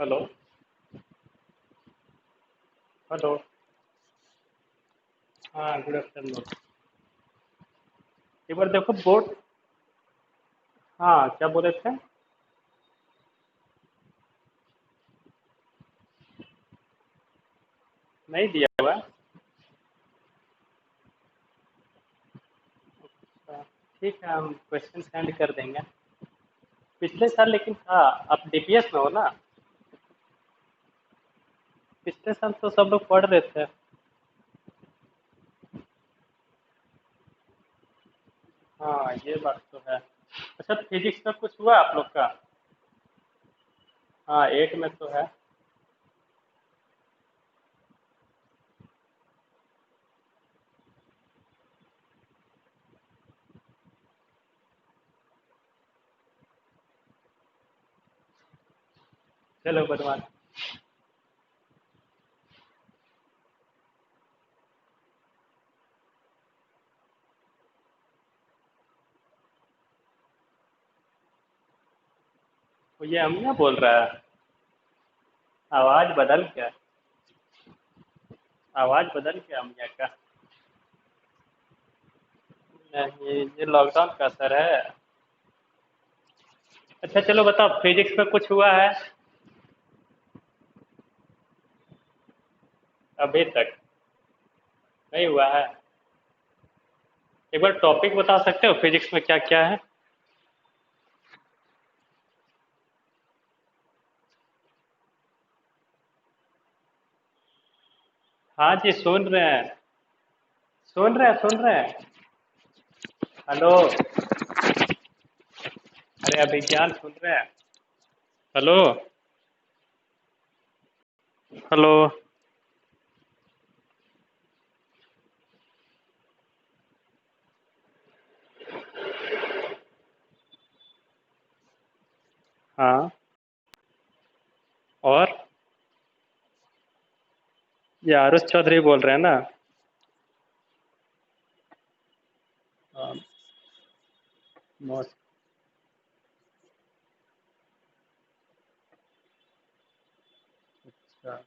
Hello. Hello. हाँ, good afternoon. एक बार देखो बोर्ड। हाँ, क्या बोले थे? नहीं दिया हुआ है? अच्छा, ठीक है, हम क्वेश्चन सेंड कर देंगे। पिछले साल लेकिन था। आप डीपीएस में हो ना? पिछले साल तो सब लोग पढ़ रहे थे। हाँ, ये बात तो है। अच्छा, फिजिक्स में कुछ हुआ आप लोग का? हाँ, 8 में तो है। चलो बदमाश। तो ये अमिया बोल रहा है। आवाज बदल क्या? आवाज बदल क्या अमिया का? नहीं, ये लॉकडाउन का असर है। अच्छा चलो बताओ, फिजिक्स में कुछ हुआ है? अभी तक नहीं हुआ है। एक बार टॉपिक बता सकते हो फिजिक्स में क्या क्या है? हाँ जी, सुन रहे हैं। सुन रहे हैं, सुन रहे हैं। हेलो। अरे अभिज्ञान सुन रहे हैं। हेलो। हेलो। हाँ। और ये आरुष चौधरी बोल रहे हैं ना? हाँ, मौस- अच्छा।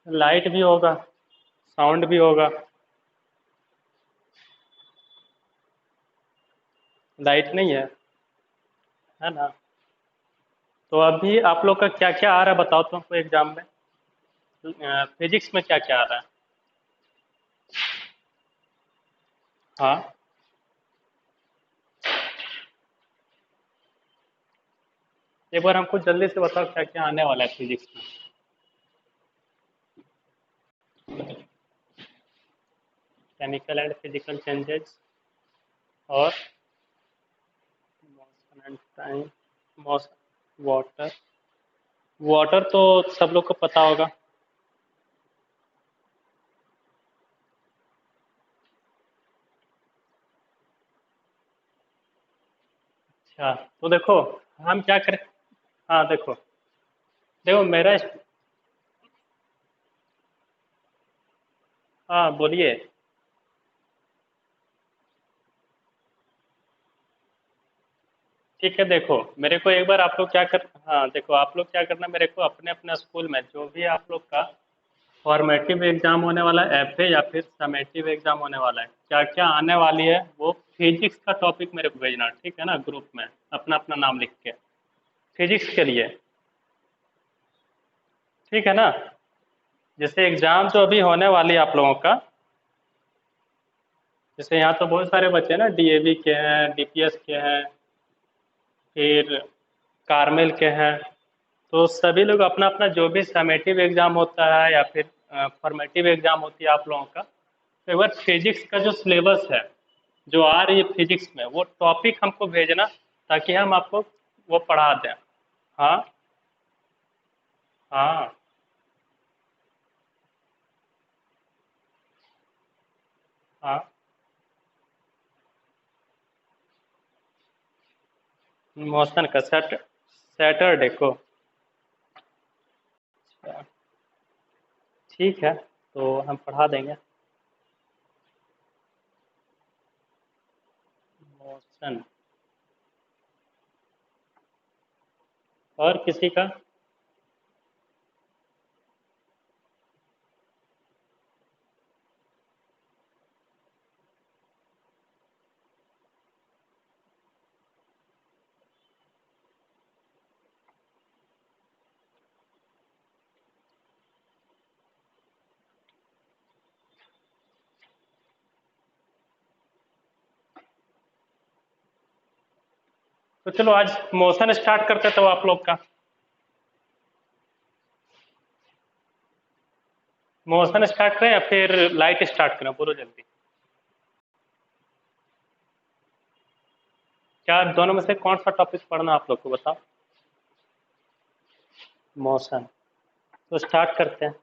लाइट भी होगा, साउंड भी होगा। लाइट नहीं है, है ना? तो अभी आप लोग का क्या क्या आ रहा है बताओ तो हमको एग्जाम में। फिजिक्स में क्या क्या आ रहा है? हाँ। एक बार हमको जल्दी से बताओ क्या क्या आने वाला है फिजिक्स में। Chemical and physical changes. और motion and time. Motion, water. Water तो सब लोग को पता होगा। अच्छा, तो देखो हम क्या करें। हाँ देखो। देखो मेरा। हाँ बोलिए। ठीक है, देखो मेरे को एक बार आप लोग क्या कर। हाँ देखो, आप लोग क्या करना, मेरे को अपने अपने स्कूल में जो भी आप लोग का फॉर्मेटिव एग्जाम होने वाला है, एफए या फिर समेटिव एग्जाम होने वाला है, क्या क्या आने वाली है, वो फिजिक्स का टॉपिक मेरे को भेजना, ठीक है ना? ग्रुप में अपना अपना नाम लिख के, फिजिक्स के लिए। ठीक है ना? जैसे एग्जाम जो अभी होने वाली है आप लोगों का, जैसे यहाँ तो बहुत सारे बच्चे हैं ना, डीएवी के हैं, डीपीएस के हैं, फिर कार्मेल के हैं। तो सभी लोग अपना अपना जो भी समेटिव एग्जाम होता है या फिर फॉर्मेटिव एग्जाम होती है आप लोगों का, तो एक बार फिजिक्स का जो सिलेबस है, जो आ रही है फिजिक्स में, वो टॉपिक हमको भेजना, ताकि हम आपको वो पढ़ा दें। हाँ। हाँ। हाँ। मोशन का सैटरडे को। ठीक है, तो हम पढ़ा देंगे। मोशन। और किसी का? तो चलो आज मोशन स्टार्ट करते तो आप लोग का मोशन स्टार्ट करें या फिर लाइट स्टार्ट करें, बोलो जल्दी। क्या दोनों में से कौन सा टॉपिक पढ़ना आप लोग को, बताओ। मोशन। तो स्टार्ट करते हैं।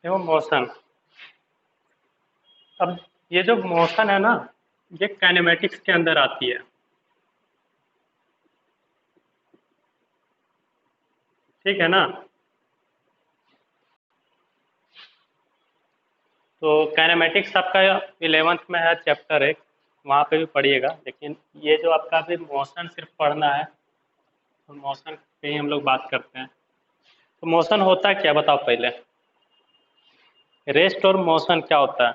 देखो मोशन, अब ये जो मोशन है ना, ये काइनेमेटिक्स के अंदर आती है, ठीक है ना। तो काइनेमेटिक्स आपका 11th में है चैप्टर 1, वहाँ पे भी पढ़िएगा। लेकिन ये जो आपका अभी मोशन सिर्फ पढ़ना है, तो मोशन पे ही हम लोग बात करते हैं। तो मोशन होता क्या, बताओ पहले। रेस्ट और मोशन क्या होता है?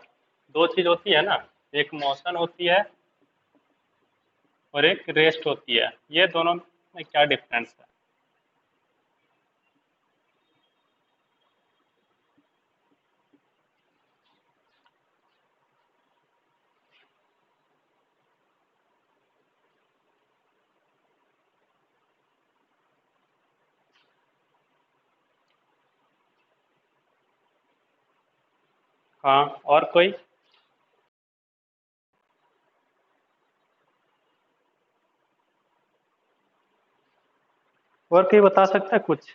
दो चीज होती है ना, एक मोशन होती है और एक रेस्ट होती है। ये दोनों में क्या डिफरेंस है? हाँ, और कोई? और कोई बता सकता है कुछ?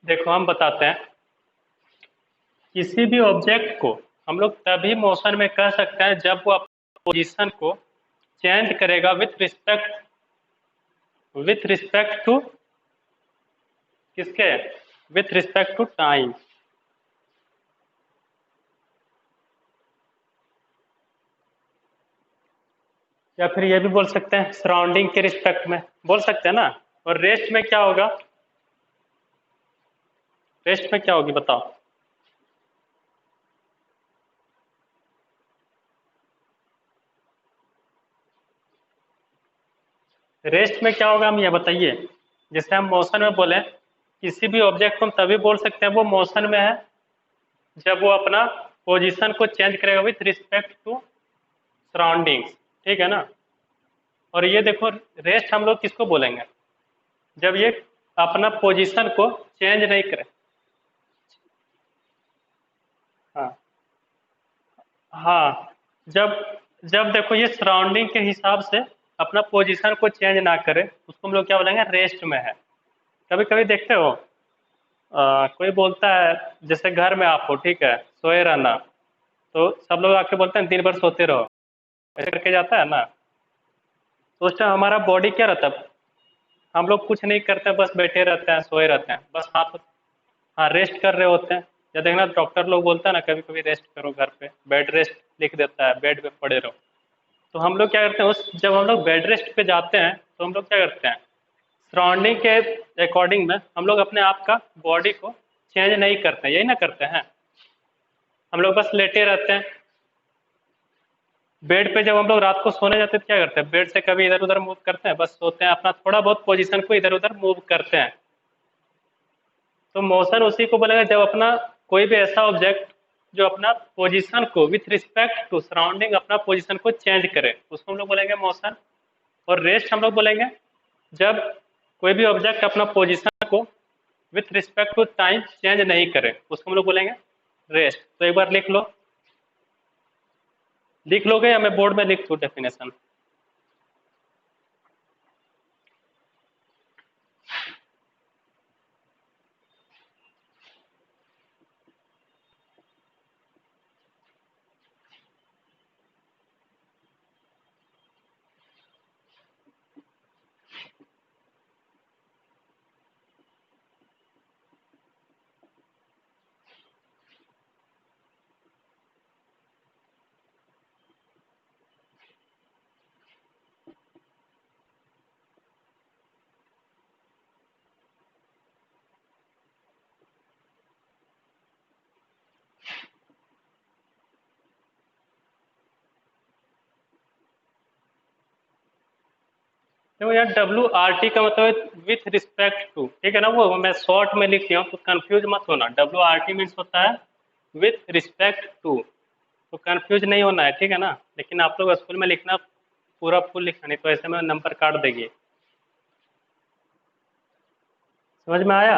देखो हम बताते हैं। किसी भी ऑब्जेक्ट को हम लोग तभी मोशन में कह सकते हैं जब वो पोजीशन को चेंज करेगा विथ रिस्पेक्ट टू किसके, विथ रिस्पेक्ट टू टाइम। या फिर ये भी बोल सकते हैं सराउंडिंग के रिस्पेक्ट में, बोल सकते हैं ना। और रेस्ट में क्या होगा, रेस्ट में क्या होगी बताओ। रेस्ट में क्या होगा, हम ये बताइए। जैसे हम मोशन में बोले, किसी भी ऑब्जेक्ट को हम तभी बोल सकते हैं वो मोशन में है जब वो अपना पोजीशन को चेंज करेगा विथ रिस्पेक्ट टू सराउंडिंग्स, ठीक है ना। और ये देखो, रेस्ट हम लोग किसको बोलेंगे, जब ये अपना पोजीशन को चेंज नहीं करे। हाँ हाँ, जब जब देखो ये सराउंडिंग के हिसाब से अपना पोजीशन को चेंज ना करे, उसको हम लोग क्या बोलेंगे, रेस्ट में है। कभी कभी देखते हो, कोई बोलता है, जैसे घर में आप हो, ठीक है, सोए रहना, तो सब लोग आके बोलते हैं दिन भर सोते रहो, ऐसे करके जाता है ना। तो उस टाइम हमारा बॉडी क्या रहता है, हम लोग कुछ नहीं करते, बस बैठे रहते हैं, सोए रहते हैं, बस हाथ, हाँ रेस्ट कर रहे होते हैं। या देखना डॉक्टर लोग बोलता है ना, कभी कभी रेस्ट करो घर पे, बेड रेस्ट लिख देता है, बेड पे पड़े रहो। तो हम लोग क्या करते हैं, उस जब हम लोग बेड रेस्ट पे जाते हैं तो हम लोग क्या करते हैं, सराउंडिंग के अकॉर्डिंग में हम लोग अपने आप का बॉडी को चेंज नहीं करते हैं, यही ना करते हैं। हम लोग बस लेटे रहते हैं। बेड पे जब हम लोग रात को सोने जाते हैं तो क्या करते हैं, बेड से कभी इधर उधर मूव करते हैं, बस सोते हैं, अपना थोड़ा बहुत पोजीशन को इधर उधर मूव करते हैं। तो मोशन उसी को बोलेगा जब अपना कोई भी ऐसा ऑब्जेक्ट जो अपना पोजीशन को विथ रिस्पेक्ट टू सराउंडिंग अपना पोजीशन को चेंज करे, उसको हम लोग बोलेंगे मोशन। और रेस्ट हम लोग बोलेंगे जब कोई भी ऑब्जेक्ट अपना पोजीशन को with respect to time change नहीं करे, उसको हम लोग बोलेंगे रेस्ट। तो एक बार लिख लो, लिख लोगे या मैं बोर्ड में लिख दूँ डेफिनेशन? देखो यार, WRT का मतलब विथ रिस्पेक्ट टू, ठीक है ना? वो मैं शॉर्ट में लिख दिया हूँ, तो कंफ्यूज मत होना। WRT मीन्स होता है विथ रिस्पेक्ट टू, तो कंफ्यूज नहीं होना है, ठीक है ना? लेकिन आप लोग स्कूल में लिखना पूरा फुल लिखना, नहीं तो ऐसे में नंबर काट देंगे। समझ में आया?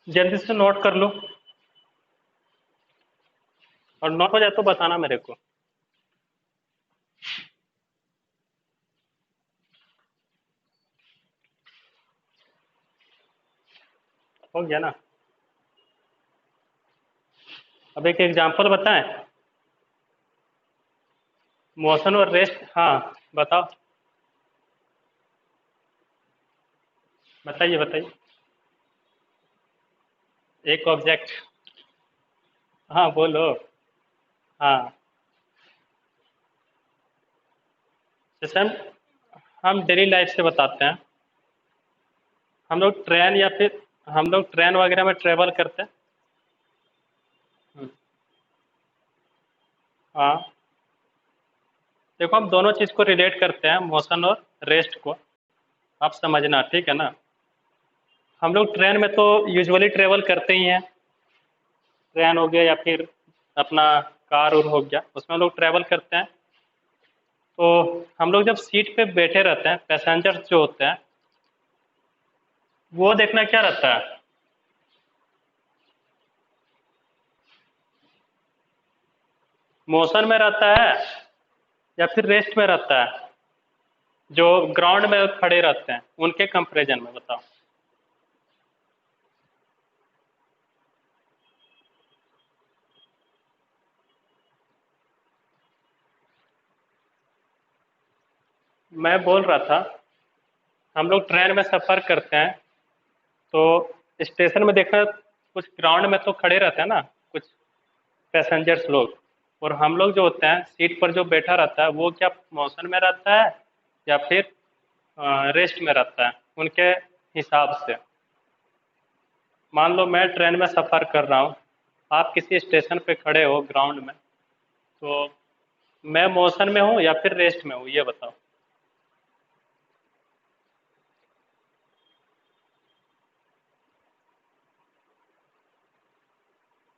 जल्दी से नोट कर लो, और नोट हो जाए तो बताना मेरे को। हो गया ना? अब एक एग्जांपल बताएं, मोशन और रेस्ट। हाँ, बताओ, बताइए बताइए। एक ऑब्जेक्ट। हाँ बोलो। हाँ, जैसे हम डेली लाइफ से बताते हैं। हम लोग ट्रेन या फिर हम लोग ट्रेन वगैरह में ट्रेवल करते हैं। हम्म, हाँ, देखो हम दोनों चीज़ को रिलेट करते हैं, मोशन और रेस्ट को। आप समझना, ठीक है ना? हम लोग ट्रेन में तो यूजुअली ट्रेवल करते ही हैं। ट्रेन हो गया या फिर अपना कार उर हो गया, उसमें हम लोग ट्रेवल करते हैं। तो हम लोग जब सीट पे बैठे रहते हैं, पैसेंजर्स जो होते हैं, वो देखना क्या रहता है, मोशन में रहता है या फिर रेस्ट में रहता है? जो ग्राउंड में खड़े रहते हैं उनके कंपैरिजन में बताओ। मैं बोल रहा था, हम लोग ट्रेन में सफ़र करते हैं, तो स्टेशन में देखना, कुछ ग्राउंड में तो खड़े रहते हैं ना कुछ पैसेंजर्स लोग, और हम लोग जो होते हैं सीट पर जो बैठा रहता है, वो क्या मोशन में रहता है या फिर रेस्ट में रहता है, उनके हिसाब से। मान लो मैं ट्रेन में सफ़र कर रहा हूँ, आप किसी स्टेशन पे खड़े हो ग्राउंड में, तो मैं मोशन में हूँ या फिर रेस्ट में हूँ, ये बताओ।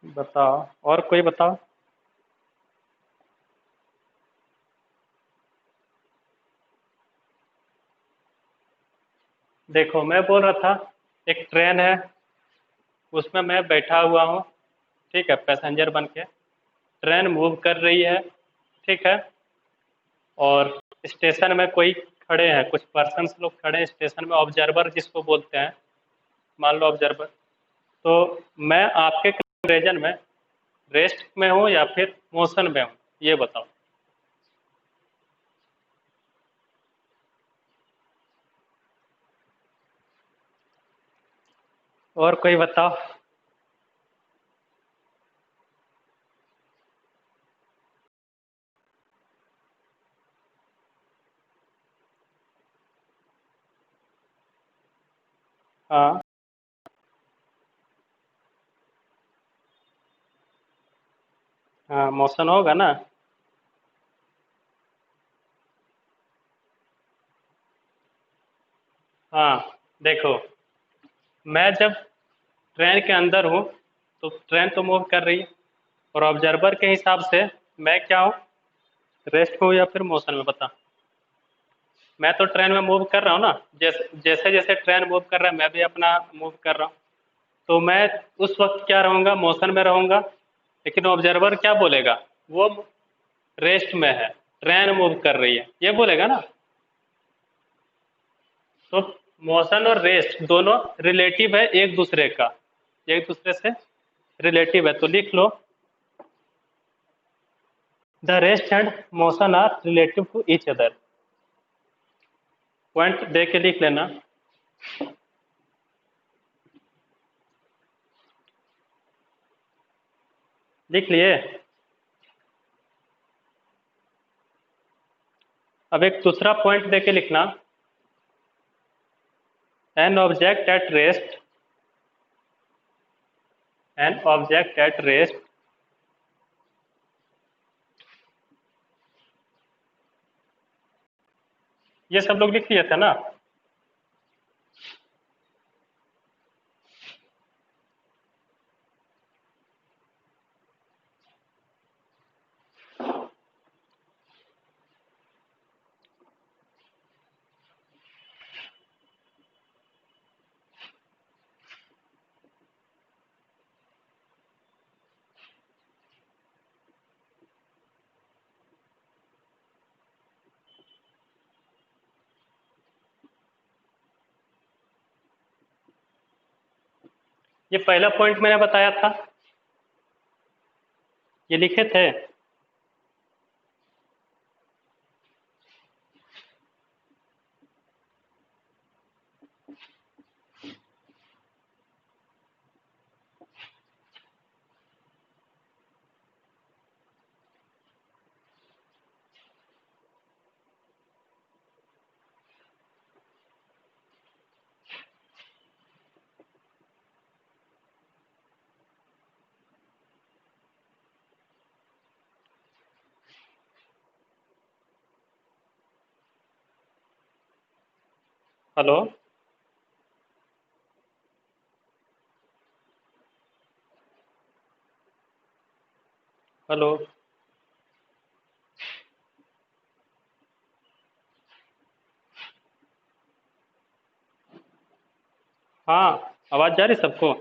बताओ, और कोई बताओ। देखो मैं बोल रहा था, एक ट्रेन है, उसमें मैं बैठा हुआ हूँ, ठीक है, पैसेंजर बन के। ट्रेन मूव कर रही है, ठीक है, और स्टेशन में कोई खड़े हैं, कुछ पर्सन्स लोग खड़े हैं स्टेशन में, ऑब्जर्वर जिसको बोलते हैं, मान लो ऑब्जर्वर। तो मैं आपके कंपैरिजन में रेस्ट में हूँ या फिर मोशन में हूँ, ये बताओ। और कोई बताओ। हाँ हाँ, मोशन होगा ना। हाँ देखो, मैं जब ट्रेन के अंदर हूँ तो ट्रेन तो मूव कर रही है, और ऑब्जर्वर के हिसाब से मैं क्या हूँ, रेस्ट में हूँ या फिर मोशन में, बता। मैं तो ट्रेन में मूव कर रहा हूँ ना, जैसे जैसे जैसे ट्रेन मूव कर रहा है मैं भी अपना मूव कर रहा हूँ। तो मैं उस वक्त क्या रहूँगा, मोशन में रहूँगा। लेकिन ऑब्जर्वर क्या बोलेगा, वो रेस्ट में है, ट्रेन मूव कर रही है, ये बोलेगा ना। तो मोशन और रेस्ट दोनों रिलेटिव है एक दूसरे का, एक दूसरे से रिलेटिव है। तो लिख लो, the rest and motion are relative to each other. Point दे के लिख लेना। लिख लिए। अब एक दूसरा पॉइंट दे के लिखना, an object at rest, an object at rest ये सब लोग लिख लिए थे ना। ये पहला पॉइंट मैंने बताया था, ये लिखे थे। हेलो। हेलो। हाँ, आवाज जा रही सबको।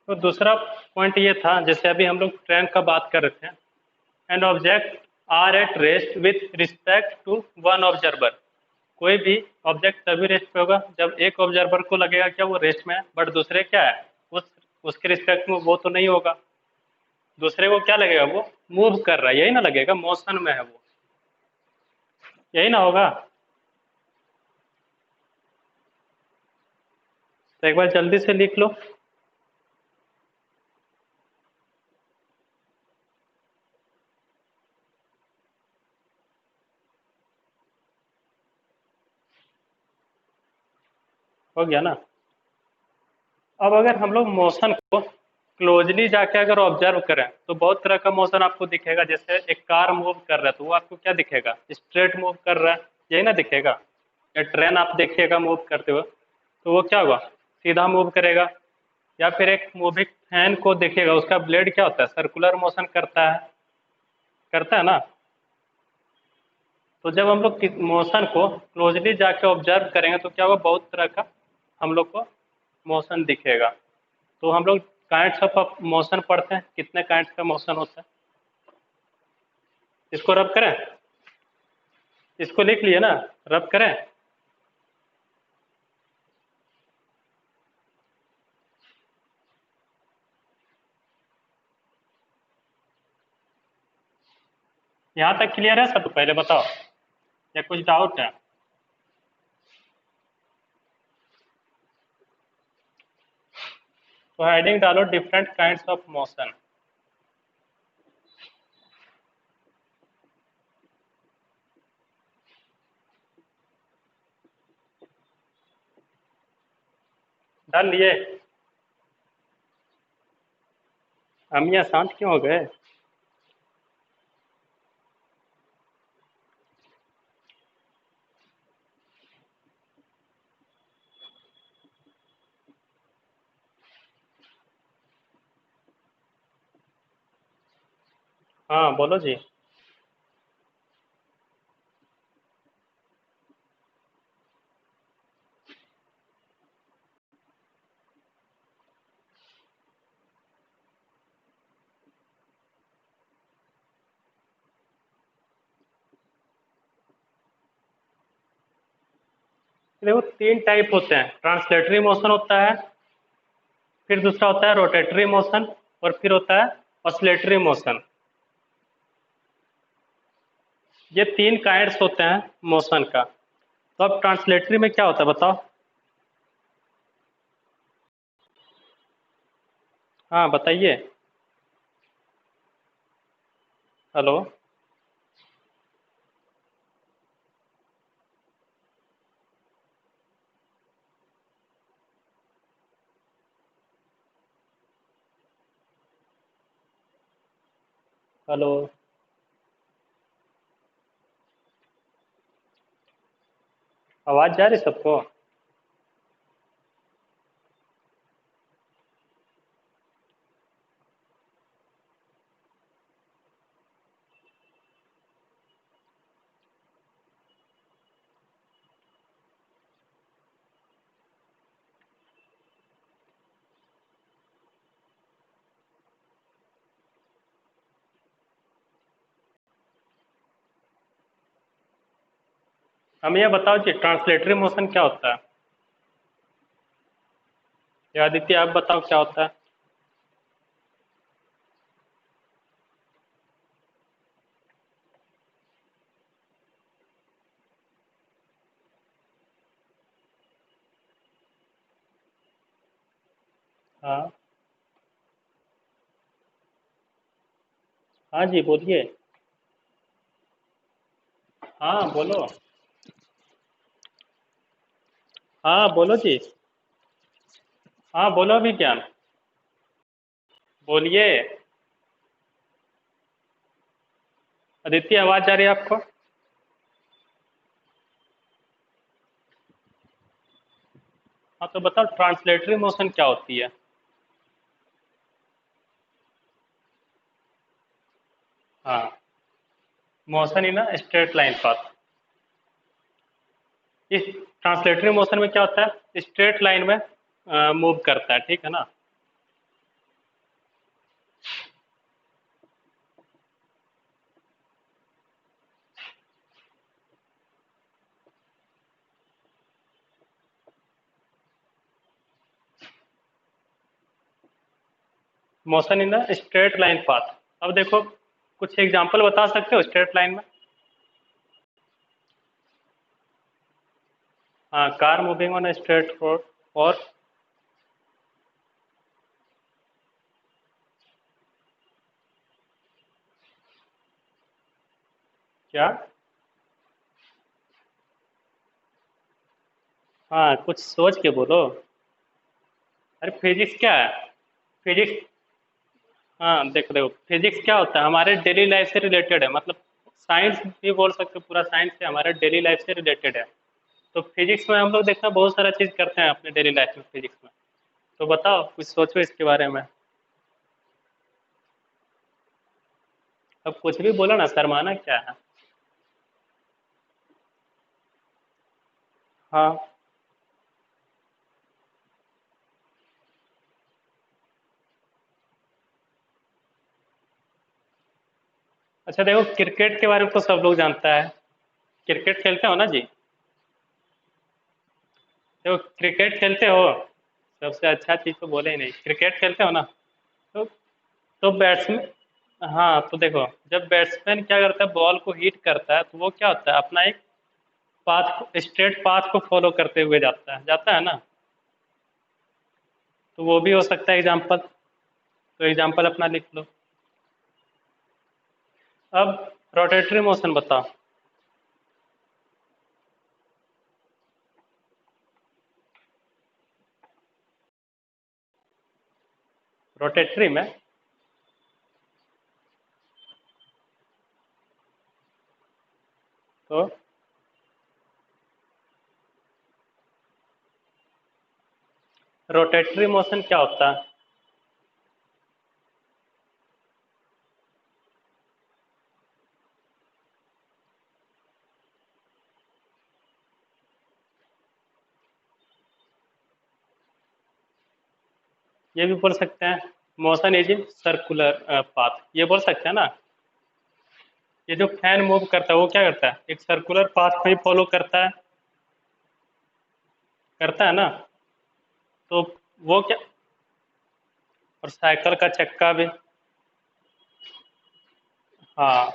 तो दूसरा पॉइंट ये था, जैसे अभी हम लोग ट्रेन का बात कर रहे थे, and object are at rest with respect to one observer. कोई भी ऑब्जेक्ट तभी रेस्ट पे होगा जब एक ऑब्जर्वर को लगेगा क्या वो रेस्ट में है, बट दूसरे क्या है, उस उसके रिस्पेक्ट में वो तो नहीं होगा। दूसरे को क्या लगेगा, वो मूव कर रहा है, यही ना लगेगा, मोशन में है वो, यही ना होगा। तो एक बार जल्दी से लिख लो। हो गया ना। अब अगर हम लोग मोशन को क्लोजली जाके अगर ऑब्जर्व करें तो बहुत तरह का मोशन आपको दिखेगा। जैसे एक कार मूव कर रहा है तो वो आपको क्या दिखेगा, स्ट्रेट मूव कर रहा है, यही ना दिखेगा। या ट्रेन आप देखिएगा मूव करते हुए तो वो क्या होगा, सीधा मूव करेगा। या फिर एक मूविंग फैन को देखिएगा, उसका ब्लेड क्या होता है, सर्कुलर मोशन करता है ना। तो जब हम लोग मोशन को क्लोजली जाके ऑब्जर्व करेंगे तो क्या होगा, बहुत तरह का हम लोग को मोशन दिखेगा। तो हम लोग काइंड्स ऑफ मोशन पढ़ते हैं, कितने काइंड्स का मोशन होता है। इसको रब करें, इसको लिख लिए ना, रब करें। यहाँ तक क्लियर है सब, पहले बताओ या कुछ डाउट है। तो हेडिंग डालो डिफरेंट काइंड्स ऑफ मोशन। डाल लिए। हम यहाँ शांत क्यों हो गए। हाँ बोलो जी। देखो तीन टाइप होते हैं, ट्रांसलेटरी मोशन होता है, फिर दूसरा होता है रोटेटरी मोशन, और फिर होता है ऑसिलेटरी मोशन। ये तीन काइंड्स होते हैं मोशन का। तो अब ट्रांसलेटरी में क्या होता है बताओ। हाँ बताइए। हेलो। हेलो। आवाज जा रही सबको। हमें यह बताओ कि ट्रांसलेटरी मोशन क्या होता है। या आदित्य आप बताओ क्या होता है। हाँ। हाँ जी बोलिए। हाँ बोलो। हाँ बोलो जी। हाँ बोलो विज्ञान। बोलिए। आदित्य आवाज आ रही है आपको। हाँ तो बताओ ट्रांसलेटरी मोशन क्या होती है। हाँ, motion in a straight line path. इस ट्रांसलेटरी मोशन में क्या होता है, स्ट्रेट लाइन में मूव करता है, ठीक है ना। Motion in a straight line path. अब देखो कुछ एग्जांपल बता सकते हो स्ट्रेट लाइन में। हाँ, car moving on straight road. और क्या। हाँ कुछ सोच के बोलो। अरे फिजिक्स क्या है, फिजिक्स हाँ देखो देखो, फिजिक्स क्या होता है, हमारे डेली लाइफ से रिलेटेड है, मतलब साइंस भी बोल सकते हो, पूरा साइंस से हमारे डेली लाइफ से रिलेटेड है। तो फिजिक्स में हम लोग देखना बहुत सारा चीज़ करते हैं अपने डेली लाइफ में फिजिक्स में। तो बताओ, कुछ सोचो इसके बारे में। अब कुछ भी बोलो ना, शर्माना क्या है। हाँ। अच्छा देखो, क्रिकेट के बारे में तो सब लोग जानता है। क्रिकेट खेलते हो ना जी। देखो, क्रिकेट खेलते हो। सबसे अच्छा चीज़ तो बोले ही नहीं, क्रिकेट खेलते हो ना। तो तो बैट्समैन, हाँ तो देखो, जब बैट्समैन क्या करता है, बॉल को हिट करता है, तो वो क्या होता है, अपना एक पाथ, स्ट्रेट पाथ को फॉलो करते हुए जाता है ना। तो वो भी हो सकता है एग्जाम्पल। तो एग्जाम्पल अपना लिख लो। अब रोटेटरी मोशन बताओ। रोटेटरी में, तो रोटेटरी मोशन क्या होता है। ये भी बोल सकते हैं, motion is in circular path, ये बोल सकते हैं ना। ये जो फैन मूव करता है वो क्या करता है, एक सर्कुलर पाथ को ही फॉलो करता है ना। तो वो क्या, और साइकिल का चक्का भी। हाँ।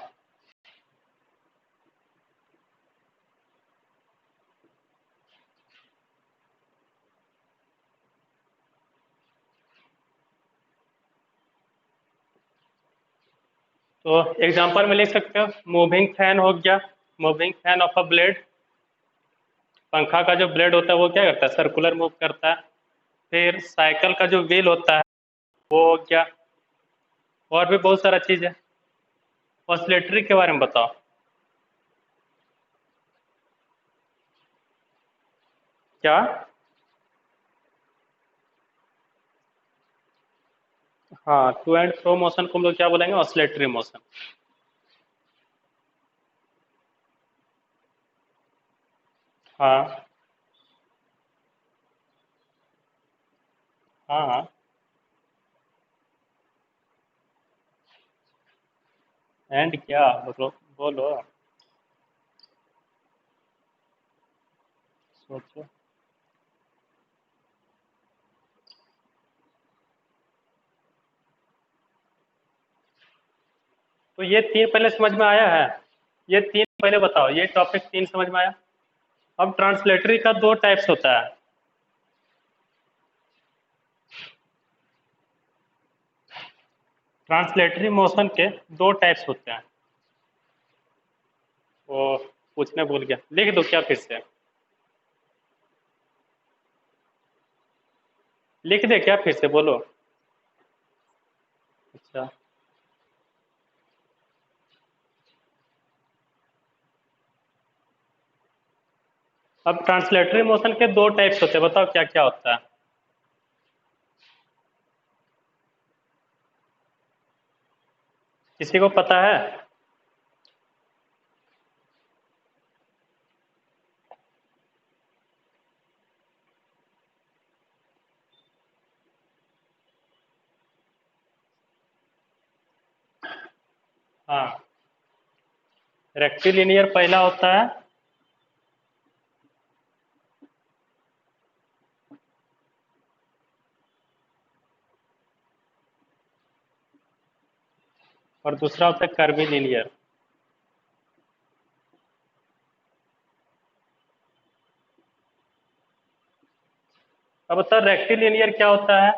तो एग्जांपल में लिख सकते हो, मूविंग फैन हो गया, moving fan of a blade. पंखा का जो ब्लेड होता है वो क्या करता है, सर्कुलर मूव करता है। फिर साइकिल का जो व्हील होता है वो हो गया। और भी बहुत सारा चीज़ है। ऑसिलेटरी के बारे में बताओ। क्या। हाँ, टू एंड फ्रो मोशन को हम लोग क्या बोलेंगे, ऑसिलेटरी मोशन। हाँ हाँ हाँ। एंड क्या, बोलो बोलो। सोचो। तो ये तीन पहले समझ में आया है। ये तीन पहले बताओ, ये टॉपिक तीन समझ में आया। अब ट्रांसलेटरी का दो टाइप्स होता है। ट्रांसलेटरी मोशन के दो टाइप्स होते हैं। वो पूछने भूल गया, लिख दो क्या फिर से। लिख दे क्या फिर से, बोलो। अच्छा। अब ट्रांसलेटरी मोशन के दो टाइप्स होते हैं, बताओ क्या क्या होता है। किसी को पता है। हाँ, रेक्टिलिनियर पहला होता है। और दूसरा होता है कर्वीलिनियर। अब बताओ रेक्टिलिनियर क्या होता है।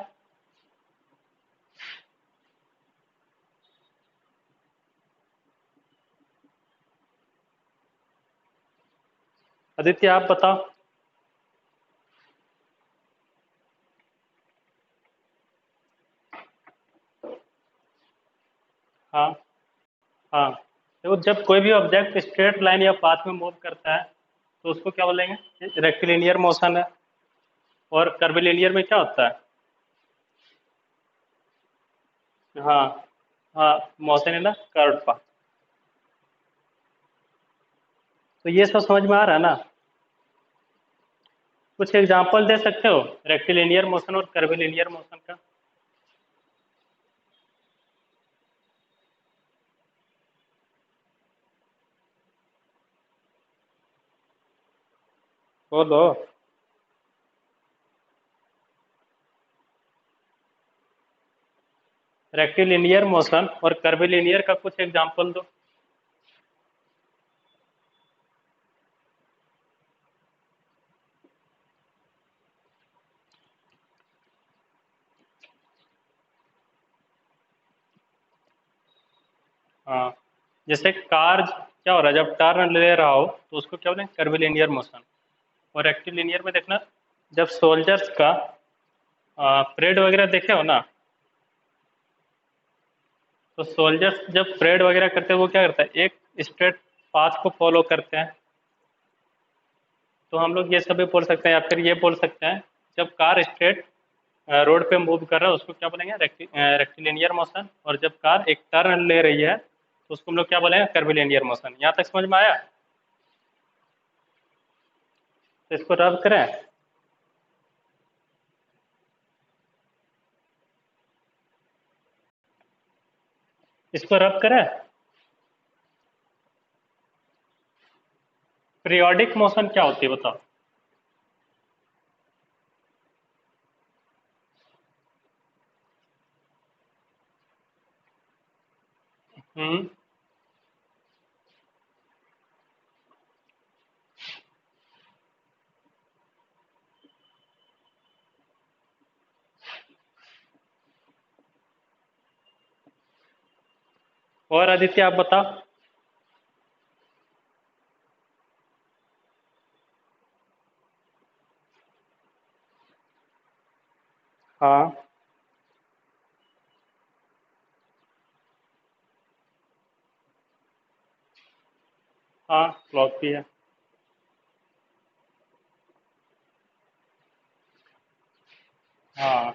आदित्य आप बताओ। हाँ हाँ। देखो जब कोई भी ऑब्जेक्ट स्ट्रेट लाइन या पाथ में मूव करता है तो उसको क्या बोलेंगे, रेक्टिलिनियर मोशन है। और कर्विलिनियर में क्या होता है? हाँ हाँ, motion in the curve path. तो ये सब समझ में आ रहा है ना? कुछ एग्जांपल दे सकते हो रेक्टिलिनियर मोशन और कर्विलिनियर मोशन का? बोलो। रेक्टिलिनियर मोशन और कर्विलिनियर का कुछ एग्जांपल दो। हाँ, जैसे कार क्या हो रहा है, जब टर्न ले रहा हो तो उसको क्या बोलेंगे, कर्विलिनियर मोशन। और रेक्टिलिनियर में देखना, जब सोल्जर्स का परेड वगैरह देखे हो ना, तो सोल्जर्स जब परेड वगैरह करते हैं वो क्या करता है, एक स्ट्रेट पाथ को फॉलो करते हैं। तो हम लोग ये सभी बोल सकते हैं, या फिर ये बोल सकते हैं, जब कार स्ट्रेट रोड पे मूव कर रहा है उसको क्या बोलेंगे, रेक्टिलिनियर मोशन। और जब कार एक टर्न ले रही है तो उसको हम लोग क्या बोलेंगे, कर्विलिनियर मोशन। यहाँ तक समझ में आया? तो इसको रब करें। इसको रब करें। पीरियोडिक मोशन क्या होती है बताओ? हम्म। और आदित्य आप बताओ। हाँ हाँ, क्लॉक भी है। हाँ,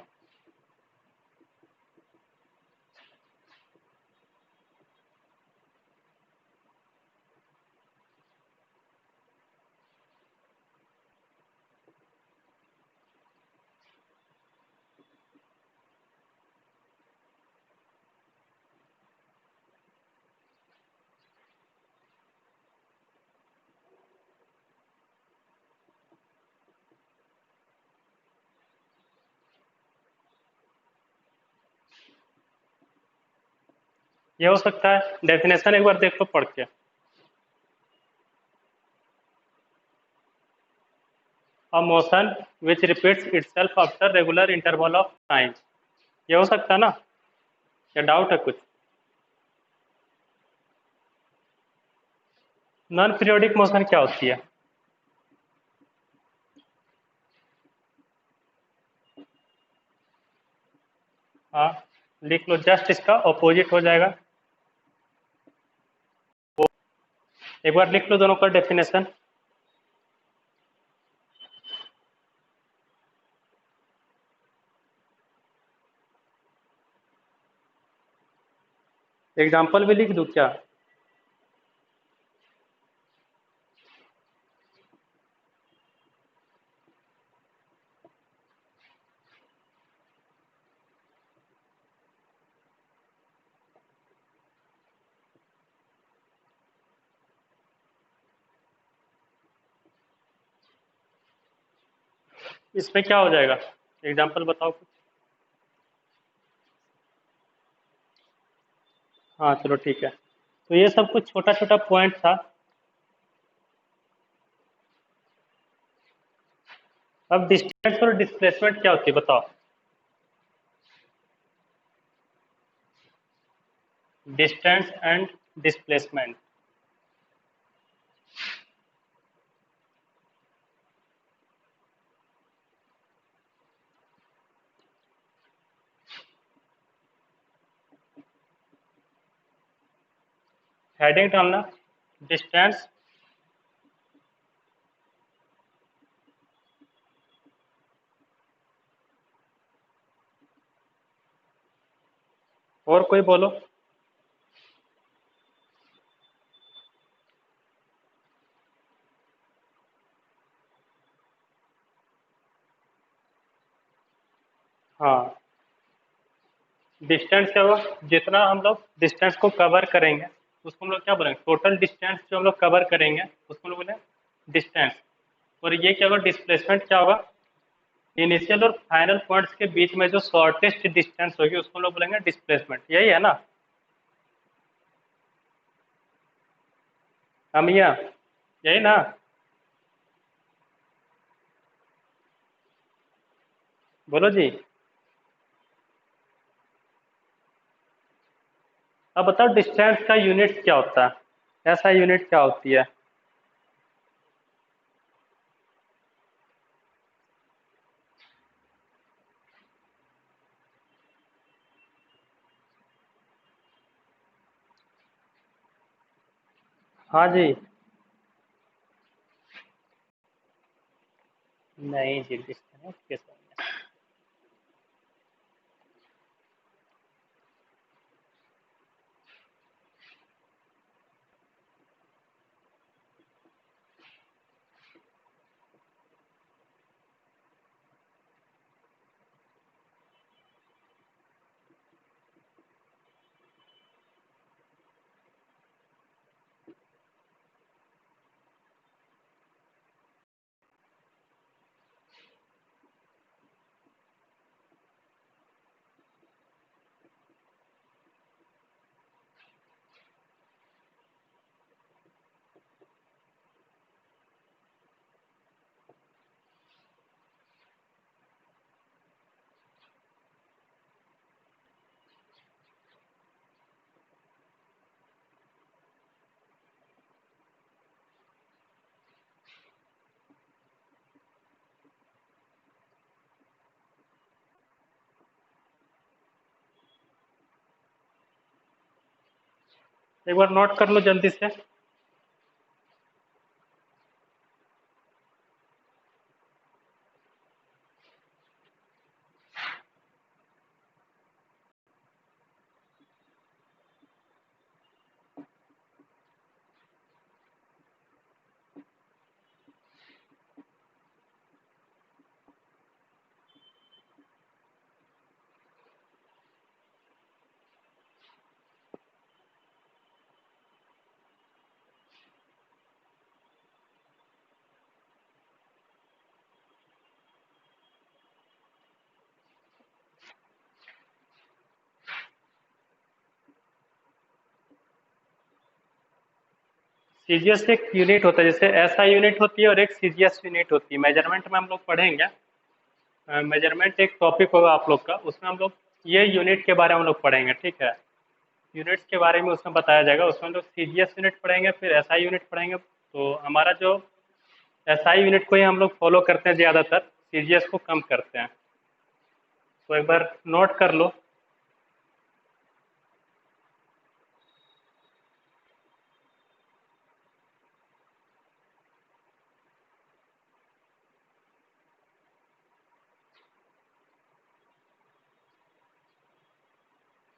ये हो सकता है। डेफिनेशन एक बार देख लो पढ़ के। A motion which repeats itself after regular interval of time. ये हो सकता है ना? या डाउट है कुछ? नॉन पीरियोडिक मोशन क्या होती है? हाँ, लिख लो, जस्ट इसका ऑपोजिट हो जाएगा। एक बार लिख लो दोनों का डेफिनेशन। एग्जाम्पल भी लिख दूं क्या? इसमें क्या हो जाएगा, एग्जाम्पल बताओ कुछ। हाँ चलो ठीक है। तो ये सब कुछ छोटा छोटा पॉइंट था। अब डिस्टेंस और डिस्प्लेसमेंट क्या होती है बताओ? Distance and displacement. हेडिंग डालना डिस्टेंस और कोई बोलो। हाँ, डिस्टेंस क्या हुआ, जितना हम लोग डिस्टेंस को कवर करेंगे उसको हम लोग क्या बोलेंगे, टोटल डिस्टेंस जो हम लोग कवर करेंगे उसको हम लोग बोलेंगे डिस्टेंस। और ये क्या होगा, डिस्प्लेसमेंट क्या होगा, इनिशियल और फाइनल पॉइंट्स के बीच में जो शॉर्टेस्ट डिस्टेंस होगी उसको हम लोग बोलेंगे डिस्प्लेसमेंट। यही है ना अमिया, यही ना। बोलो जी। अब बताओ डिस्टेंस का यूनिट क्या होता है, ऐसा यूनिट क्या होती है। हाँ जी। नहीं जी, डिस्टेंस कैसे होगा? एक बार नोट कर लो जल्दी से। सीजीएस एक यूनिट होता है, जैसे एसआई यूनिट होती है और एक सीजीएस यूनिट होती है। मेजरमेंट में हम लोग पढ़ेंगे, मेजरमेंट एक टॉपिक होगा आप लोग का, उसमें हम लोग ये यूनिट के बारे में हम लोग पढ़ेंगे, ठीक है। यूनिट्स के बारे में उसमें बताया जाएगा, उसमें हम लोग सीजीएस यूनिट पढ़ेंगे, फिर एसआई यूनिट पढ़ेंगे। तो हमारा जो एसआई यूनिट को ही हम लोग फॉलो करते हैं ज़्यादातर, सीजीएस को कम करते हैं। तो एक बार नोट कर लो।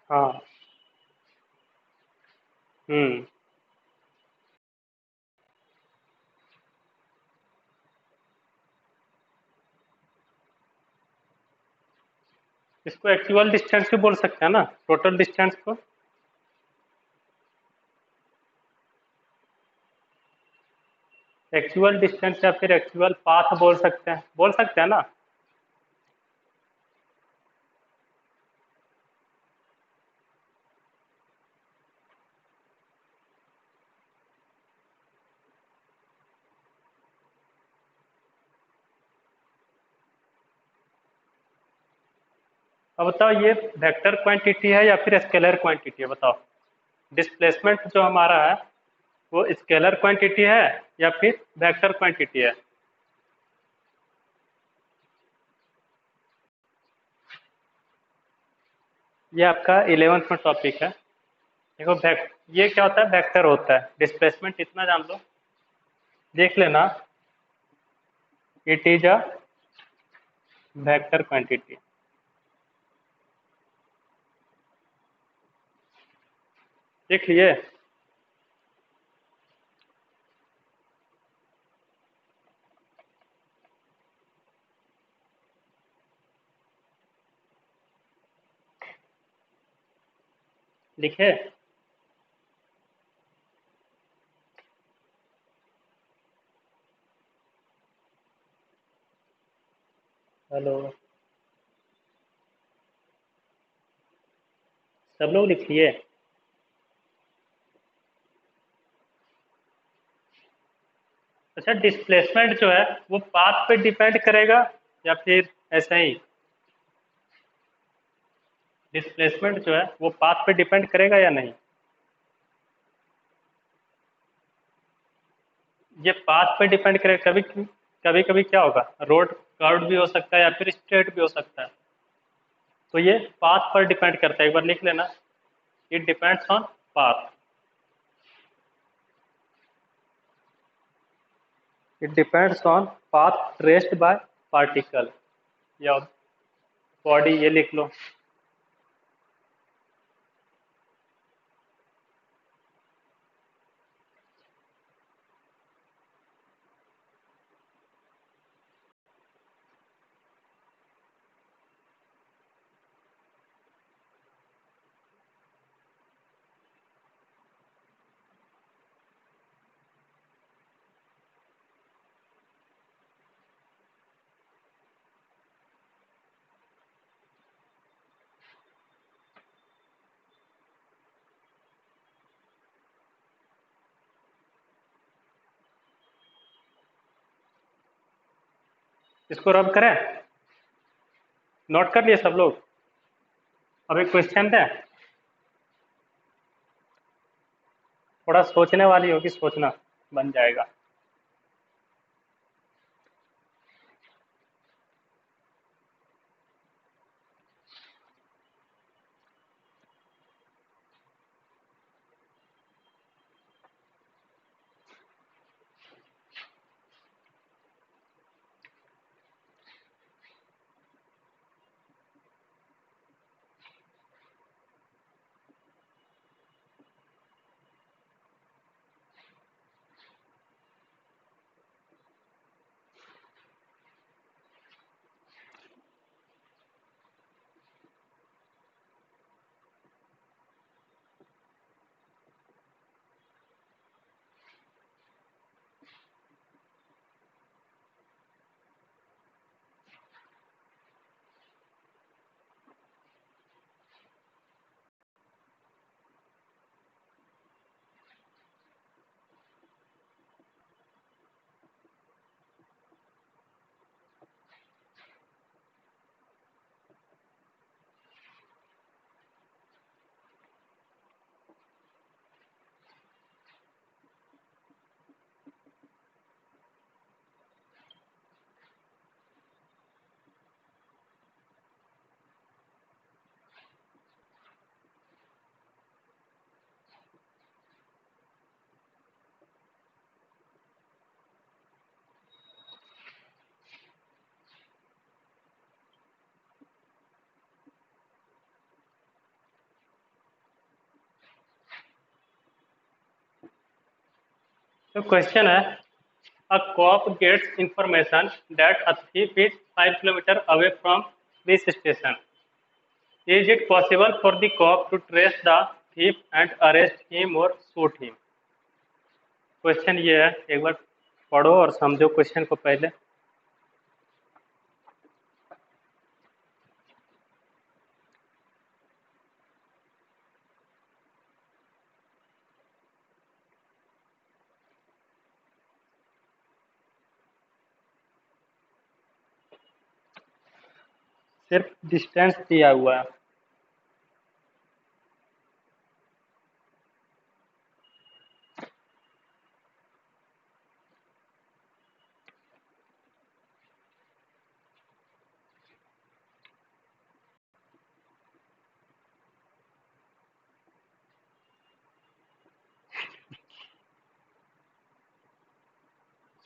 हाँ। हम्म। इसको एक्चुअल डिस्टेंस भी बोल सकते हैं ना, टोटल डिस्टेंस को। एक्चुअल डिस्टेंस या फिर एक्चुअल पाथ बोल सकते हैं ना। अब बताओ ये वेक्टर क्वांटिटी है या फिर स्केलर क्वांटिटी है, बताओ। डिस्प्लेसमेंट जो हमारा है वो स्केलर क्वांटिटी है या फिर वेक्टर क्वांटिटी है। ये आपका 11th में टॉपिक है। देखो ये क्या होता है, वेक्टर होता है। डिस्प्लेसमेंट इतना जान लो, देख लेना, it is a vector quantity. देख लिए? लिखे? हेलो, सब लोग लिख लिए? अच्छा, डिस्प्लेसमेंट जो है वो पाथ पे डिपेंड करेगा या फिर ऐसा ही? डिस्प्लेसमेंट जो है वो पाथ पे डिपेंड करेगा या नहीं? ये पाथ पे डिपेंड करेगा। कभी कभी कभी क्या होगा, रोड कर्व्ड भी हो सकता है या फिर स्ट्रेट भी हो सकता है। तो ये पाथ पर डिपेंड करता है, एक बार लिख लेना, it depends on path. It depends on path traced by particle या बॉडी, ये लिख लो। इसको रब करें? नोट कर लिए सब लोग? अब एक क्वेश्चन है, थोड़ा सोचने वाली होगी, सोचना बन जाएगा। तो क्वेश्चन है, a cop gets information that a thief is 5 kilometers away from this station. Is it possible for the cop to trace the thief and arrest him or shoot him? Question ये है, एक बार पढ़ो और समझो question को पहले। सिर्फ distance दिया हुआ है।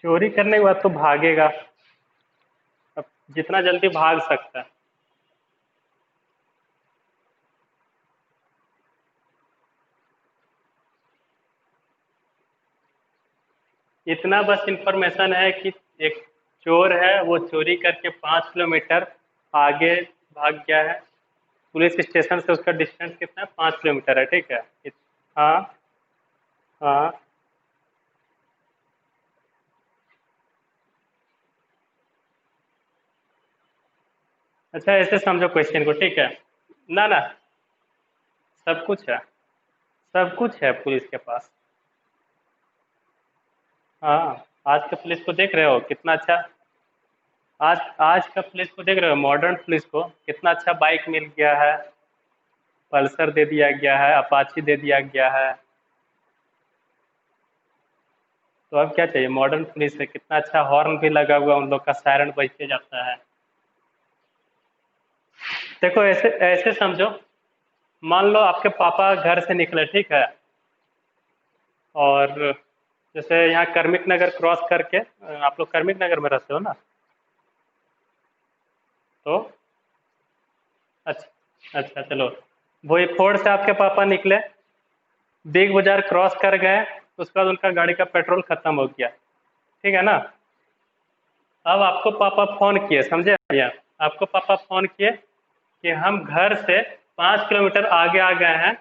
चोरी करने के बाद तो भागेगा। अब जितना जल्दी भाग सकता है। इतना बस इंफॉर्मेशन है कि एक चोर है, वो चोरी करके 5 किलोमीटर आगे भाग गया है। पुलिस स्टेशन से उसका डिस्टेंस कितना है? 5 किलोमीटर है, ठीक है। हाँ। हाँ। अच्छा, ऐसे समझो क्वेश्चन को, ठीक है। ना ना, सब कुछ है। सब कुछ है पुलिस के पास। हाँ। आज के पुलिस को देख रहे हो कितना अच्छा। आज आज का पुलिस को देख रहे हो, मॉडर्न पुलिस को कितना अच्छा बाइक मिल गया है। पल्सर दे दिया गया है, अपाची दे दिया गया है। तो अब क्या चाहिए? मॉडर्न पुलिस है, कितना अच्छा हॉर्न भी लगा हुआ, उन लोग का सायरन बजते जाता है। देखो, ऐसे ऐसे समझो। मान लो आपके पापा घर से निकले, ठीक है। और जैसे यहाँ कर्मिक नगर क्रॉस करके, आप लोग कर्मिक नगर में रहते हो ना? तो अच्छा अच्छा, चलो। वही फोर्ड से आपके पापा निकले, बिग बाजार क्रॉस कर गए। उसके बाद उनका गाड़ी का पेट्रोल खत्म हो गया, ठीक है ना? अब आपको पापा फोन किए, समझे भैया? आपको पापा फोन किए कि हम घर से 5 किलोमीटर आगे आ गए हैं,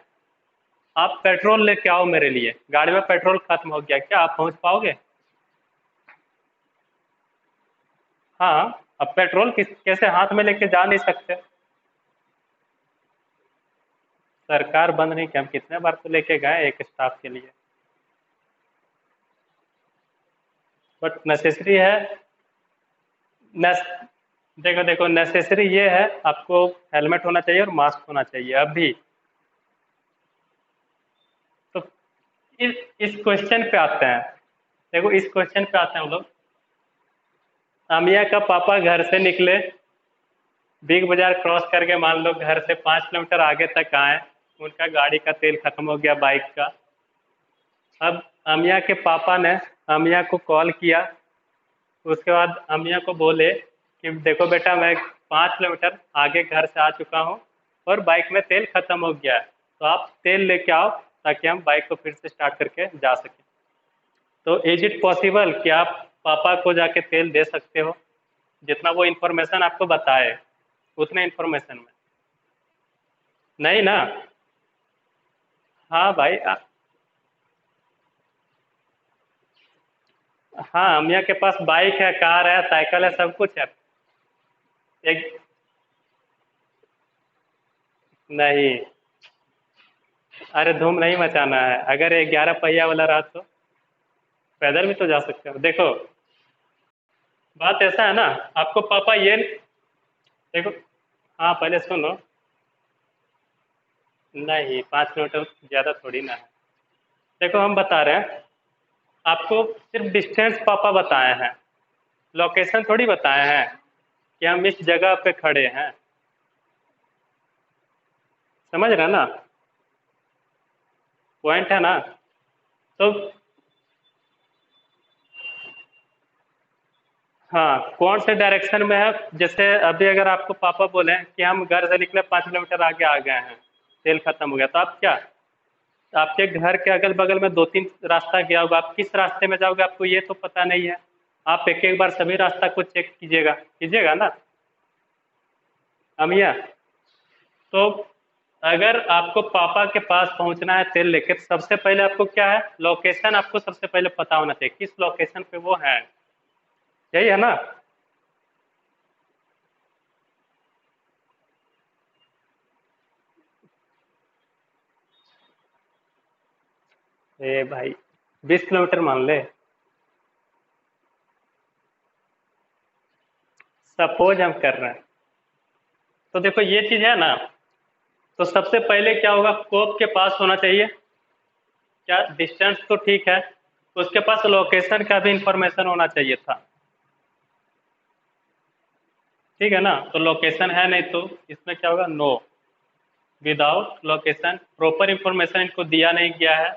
आप पेट्रोल लेके आओ मेरे लिए, गाड़ी में पेट्रोल खत्म हो गया। क्या आप पहुंच पाओगे? हाँ। अब पेट्रोल कैसे हाथ में लेके जा नहीं सकते। सरकार बंद नहीं किया, हम कितने बार तो लेके गए एक स्टाफ के लिए। बट नेसेसरी है। नेस देखो देखो, नेसेसरी ये है, आपको हेलमेट होना चाहिए और मास्क होना चाहिए अभी। तो इस क्वेश्चन पे आते हैं। देखो, इस क्वेश्चन पे आते हैं हम लोग। आमिया का पापा घर से निकले, बिग बाजार क्रॉस करके, मान लो घर से 5 किलोमीटर आगे तक आए। उनका गाड़ी का तेल खत्म हो गया, बाइक का। अब अमिया के पापा ने अमिया को कॉल किया। उसके बाद अमिया को बोले कि देखो बेटा, मैं 5 किलोमीटर आगे घर से आ चुका हूँ और बाइक में तेल खत्म हो गया है, तो आप तेल लेके आओ ताकि हम बाइक को फिर से स्टार्ट करके जा सकें। तो इज इट पॉसिबल कि आप पापा को जाके तेल दे सकते हो? जितना वो इन्फॉर्मेशन आपको बताए उतने इन्फॉर्मेशन में। नहीं ना। हाँ भाई, हाँ, अमिया के पास बाइक है, कार है, साइकिल है, सब कुछ है। एक नहीं, अरे धूम नहीं मचाना है। अगर 11 पहिया वाला रहा तो पैदल भी तो जा सकते हो। देखो, बात ऐसा है ना, आपको पापा ये देखो। हाँ, पहले सुनो। नहीं, 5 किलोमीटर ज़्यादा थोड़ी ना है। देखो, हम बता रहे हैं आपको, सिर्फ डिस्टेंस पापा बताए हैं, लोकेशन थोड़ी बताए हैं कि हम इस जगह पे खड़े हैं। समझ रहे हैं ना? पॉइंट है ना? तो हाँ, कौन से डायरेक्शन में है? जैसे अभी अगर आपको पापा बोले कि हम घर से निकले 5 किलोमीटर आगे आ गए हैं, तेल खत्म हो गया, तो आप क्या, आपके घर के अगल बगल में 2-3 रास्ता गया होगा, आप किस रास्ते में जाओगे आपको ये तो पता नहीं है। आप एक एक बार सभी रास्ता को चेक कीजिएगा, कीजिएगा ना अमिया? तो अगर आपको पापा के पास पहुंचना है तेल लेके, तो सबसे पहले आपको क्या है, लोकेशन आपको सबसे पहले पता होना चाहिए, किस लोकेशन पे वो है। यही है ना? ए भाई, 20 किलोमीटर मान ले। सपोज हम कर रहे हैं। तो देखो, ये चीज है ना। तो सबसे पहले क्या होगा, कोप के पास होना चाहिए। क्या डिस्टेंस तो ठीक है, उसके पास लोकेशन का भी इंफॉर्मेशन होना चाहिए था। ठीक है ना? तो लोकेशन है नहीं, तो इसमें क्या होगा, no. Without location, proper information इनको दिया नहीं गया है,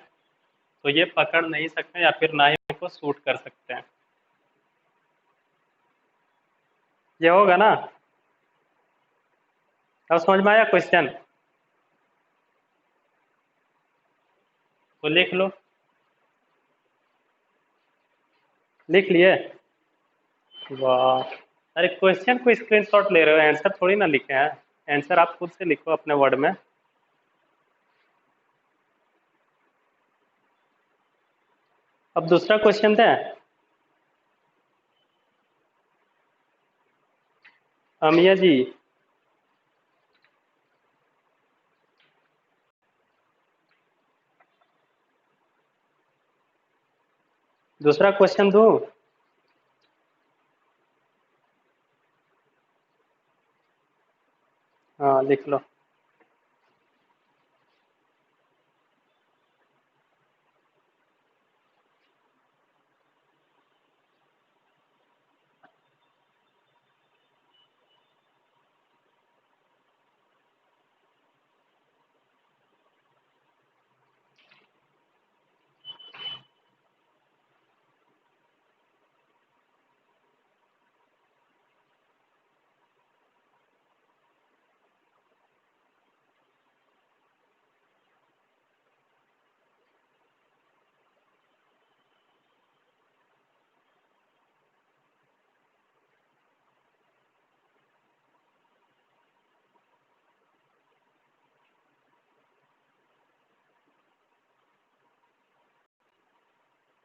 तो ये पकड़ नहीं सकते या फिर ना ही इनको शूट कर सकते हैं। ये होगा ना? अब समझ में आया क्वेश्चन? तो लिख लो। लिख लिए? वाह! अरे क्वेश्चन को स्क्रीनशॉट ले रहे हो, आंसर थोड़ी ना लिखे हैं। आंसर आप खुद से लिखो अपने वर्ड में। अब दूसरा क्वेश्चन दें? अमिया जी, दूसरा क्वेश्चन दूं? हाँ, लिख लो।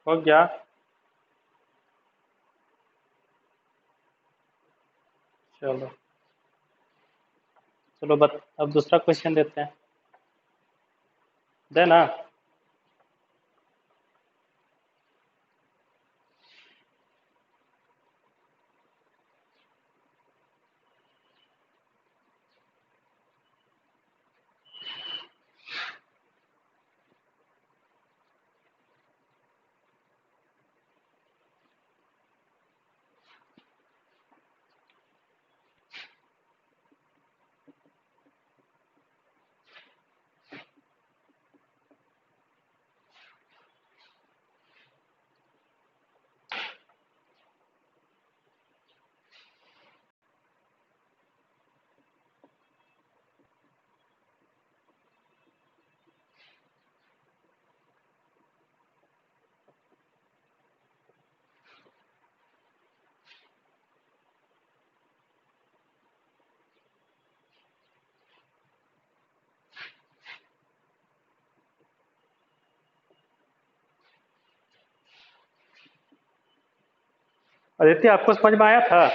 हो गया? चलो। चलो अब दूसरा क्वेश्चन देते हैं। दे ना? आदित्य, आपको समझ में आया था?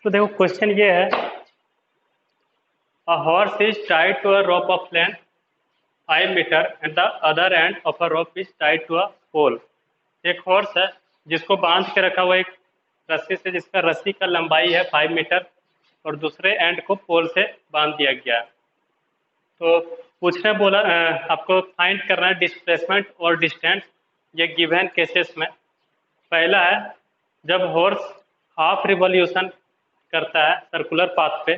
तो देखो क्वेश्चन ये है, a horse is tied to a rope of length 5 metre and the other end of a rope is tied to a pole. एक हॉर्स है जिसको बांध के रखा हुआ एक रस्सी से, जिसका रस्सी का लंबाई है 5 मीटर और दूसरे एंड को पोल से बांध दिया गया है। तो पूछने बोला आपको फाइंड करना है डिस्प्लेसमेंट और डिस्टेंस ये गिवन केसेस में। पहला है जब हॉर्स हाफ रिवॉल्यूशन करता है सर्कुलर पाथ पे,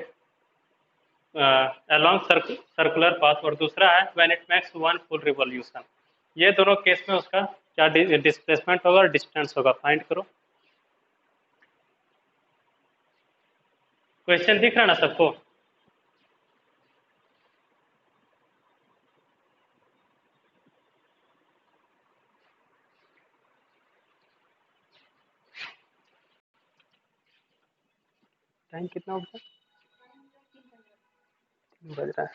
अलोंग सर्कुलर पाथ, और दूसरा है when it makes one full revolution. ये दोनों केस में उसका क्या डिस्प्लेसमेंट होगा और डिस्टेंस होगा, फाइंड करो। क्वेश्चन दिख रहा है ना सबको? टाइम कितना हो गया? 3 बज रहा है।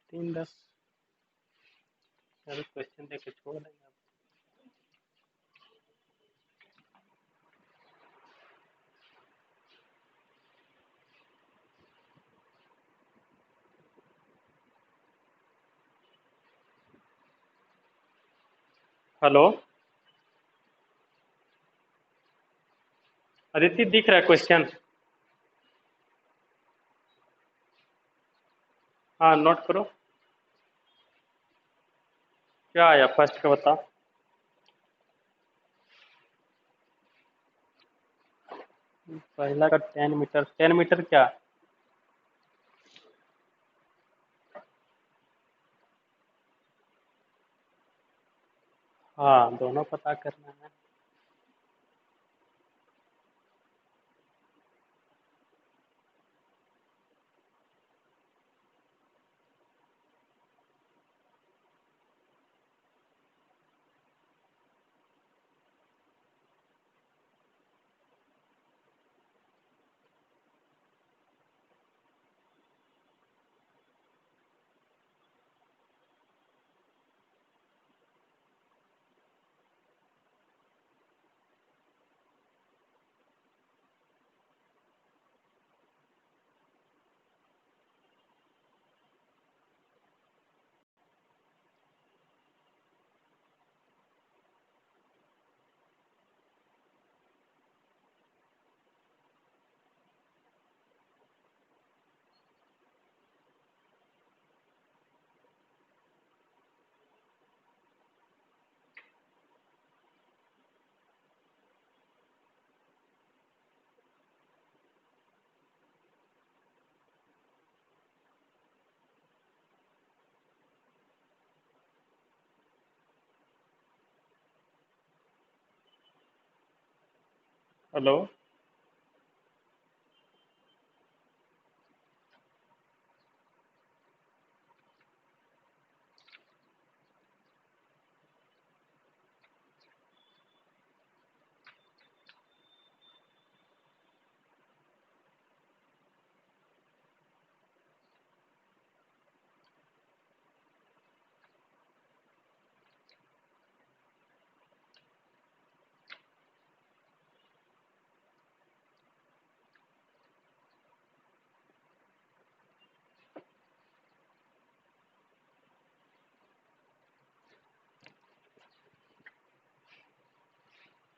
3:10। अभी क्वेश्चन देके छोड़ देंगे। हेलो अदिति, दिख रहा है क्वेश्चन? हाँ नोट करो। क्या आया फर्स्ट का बताओ। पहला का 10 मीटर, 10 मीटर क्या? हाँ दोनों पता करना है। हेलो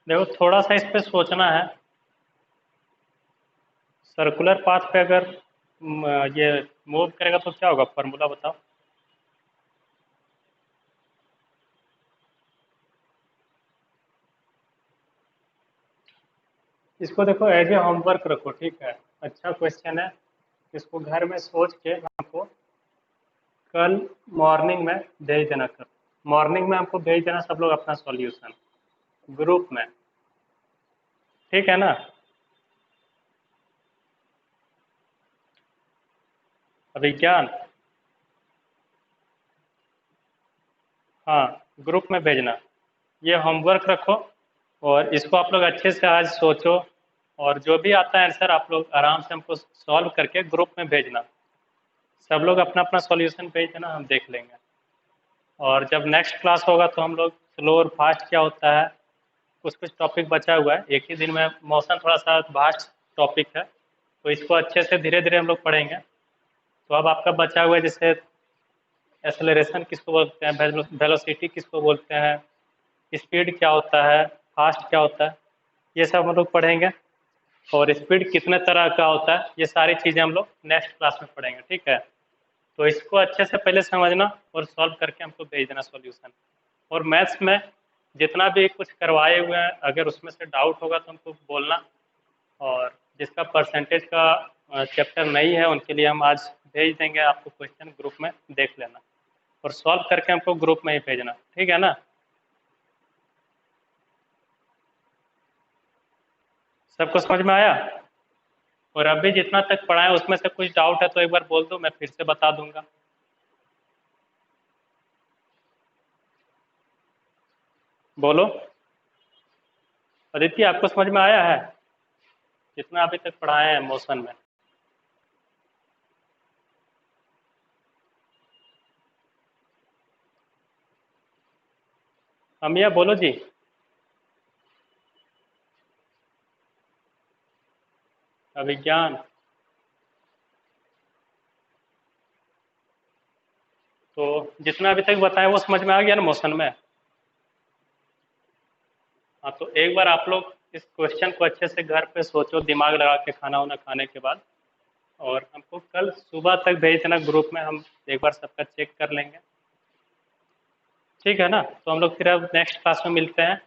देखो, थोड़ा सा इस पे सोचना है। सर्कुलर पाथ पे अगर ये मूव करेगा तो क्या होगा, फॉर्मूला बताओ। इसको देखो एज ए होमवर्क रखो, ठीक है? अच्छा क्वेश्चन है, इसको घर में सोच के हमको कल मॉर्निंग में भेज देना। कर मॉर्निंग में हमको भेज देना सब लोग अपना सॉल्यूशन ग्रुप में, ठीक है ना? अभिज्ञान, हाँ ग्रुप में भेजना। ये होमवर्क रखो और इसको आप लोग अच्छे से आज सोचो, और जो भी आता है आंसर आप लोग आराम से हमको सॉल्व करके ग्रुप में भेजना। सब लोग अपना अपना सॉल्यूशन भेज देना, हम देख लेंगे। और जब नेक्स्ट क्लास होगा तो हम लोग स्लो और फास्ट क्या होता है कुछ कुछ टॉपिक बचा हुआ है, एक ही दिन में मोशन थोड़ा सा वास्ट टॉपिक है, तो इसको अच्छे से धीरे धीरे हम लोग पढ़ेंगे। तो अब आपका बचा हुआ है जैसे एक्सेलरेशन किसको बोलते हैं, वेलोसिटी किसको बोलते हैं, स्पीड क्या होता है, फास्ट क्या होता है, ये सब हम लोग पढ़ेंगे। और स्पीड कितने तरह का होता है, ये सारी चीज़ें हम लोग नेक्स्ट क्लास में पढ़ेंगे, ठीक है। तो इसको अच्छे से पहले समझना और सॉल्व करके हमको भेज देना सॉल्यूशन। और मैथ्स में जितना भी कुछ करवाए हुए हैं, अगर उसमें से डाउट होगा तो हमको बोलना। और जिसका परसेंटेज का चैप्टर नहीं है उनके लिए हम आज भेज देंगे आपको क्वेश्चन, ग्रुप में देख लेना और सॉल्व करके हमको ग्रुप में ही भेजना, ठीक है ना। सबको समझ में आया? और अभी जितना तक पढ़ाए उसमें से कुछ डाउट है तो एक बार बोल दो, मैं फिर से बता दूंगा। बोलो। अदिति, आपको समझ में आया है जितना अभी तक पढ़ाए हैं मोशन में? अमिया बोलो जी। अभिज्ञान। तो जितना अभी तक बताया वो समझ में आ गया ना मोशन में? हाँ, तो एक बार आप लोग इस क्वेश्चन को अच्छे से घर पे सोचो, दिमाग लगा के खाना वाना खाने के बाद, और हमको कल सुबह तक भेज देना ग्रुप में, हम एक बार सबका चेक कर लेंगे, ठीक है ना। तो हम लोग फिर अब नेक्स्ट क्लास में मिलते हैं।